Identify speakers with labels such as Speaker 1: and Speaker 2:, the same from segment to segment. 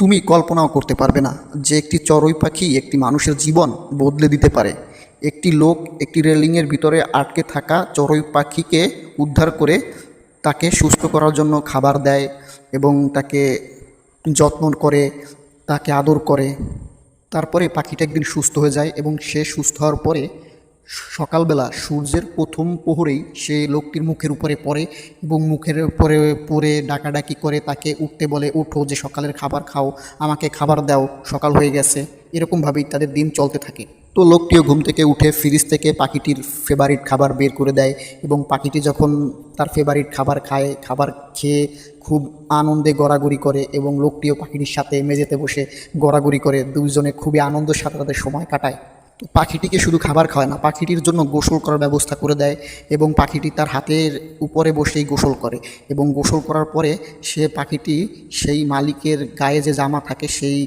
Speaker 1: তুমি কল্পনাও করতে পারবে না যে একটি চড়ুই পাখি একটি মানুষের জীবন বদলে দিতে পারে। একটি লোক একটি রেলিংয়ের ভিতরে আটকে থাকা চড়ুই পাখিকে উদ্ধার করে তাকে সুস্থ করার জন্য খাবার দেয় এবং তাকে যত্ন করে, তাকে আদর করে। তারপরে পাখিটা একদিন সুস্থ হয়ে যায় এবং সে সুস্থ হওয়ার পরে সকালবেলা সূর্যের প্রথম প্রহরেই সে লোকটির মুখের উপরে পড়ে এবং মুখের উপরে পড়ে ডাকাডাকি করে, তাকে উঠতে বলে, উঠো, যে সকালের খাবার খাও, আমাকে খাবার দাও, সকাল হয়ে গেছে। এরকমভাবেই তাদের দিন চলতে থাকে। তো লোকটিও ঘুম থেকে উঠে ফ্রিজ থেকে পাখিটির ফেভারিট খাবার বের করে দেয় এবং পাখিটি যখন তার ফেভারিট খাবার খায়, খাবার খেয়ে খুব আনন্দে গড়াগড়ি করে এবং লোকটিও পাখিটির সাথে মেঝেতে বসে গড়াগড়ি করে, দুইজনে খুবই আনন্দের সাথে তাদের সময় কাটায়। তো পাখিটিকে শুধু খাবার খাওয়ায় না, পাখিটির জন্য গোসল করার ব্যবস্থা করে দেয় এবং পাখিটি তার হাতের উপরে বসেই গোসল করে এবং গোসল করার পরে সে পাখিটি সেই মালিকের গায়ে যে জামা থাকে সেই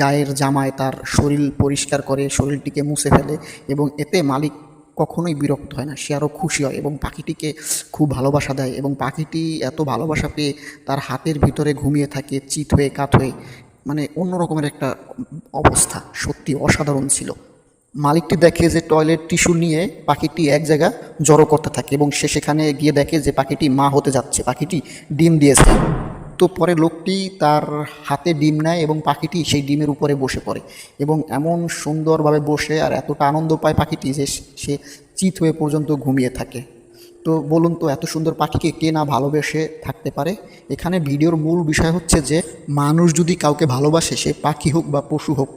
Speaker 1: গায়ের জামায় তার শরীর পরিষ্কার করে, শরীরটিকে মুছে ফেলে এবং এতে মালিক কখনোই বিরক্ত হয় না, সে আরও খুশি হয় এবং পাখিটিকে খুব ভালোবাসা দেয় এবং পাখিটি এত ভালোবাসা পেয়ে তার হাতের ভিতরে ঘুমিয়ে থাকে চিত হয়ে কাত হয়ে। মানে অন্য রকমের একটা অবস্থা, সত্যি অসাধারণ ছিল। মালিকটি দেখে যে টয়লেট টিস্যু নিয়ে পাখিটি এক জায়গা জড়ো করতে থাকে এবং সে সেখানে গিয়ে দেখে যে পাখিটি মা হতে যাচ্ছে, পাখিটি ডিম দিয়েছে। তো পরে লোকটি তার হাতে ডিম নেয় এবং পাখিটি সেই ডিমের উপরে বসে পড়ে এবং এমন সুন্দরভাবে বসে আর এতটা আনন্দ পায় পাখিটি যে সে চিত হয়ে পর্যন্ত ঘুমিয়ে থাকে। তো বলুন তো, এত সুন্দর পাখিকে কে না ভালোবেসে থাকতে পারে? এখানে ভিডিওর মূল বিষয় হচ্ছে যে মানুষ যদি কাউকে ভালোবাসে, সে পাখি হোক বা পশু হোক,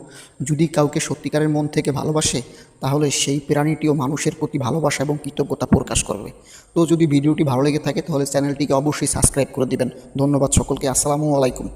Speaker 1: যদি কাউকে সত্যিকারের মন থেকে ভালোবাসে তাহলে সেই প্রাণীটিও মানুষের প্রতি ভালোবাসা এবং কৃতজ্ঞতা প্রকাশ করবে। তো যদি ভিডিওটি ভালো লেগে থাকে তাহলে চ্যানেলটিকে অবশ্যই সাবস্ক্রাইব করে দিবেন। ধন্যবাদ সকলকে। আসসালামু আলাইকুম।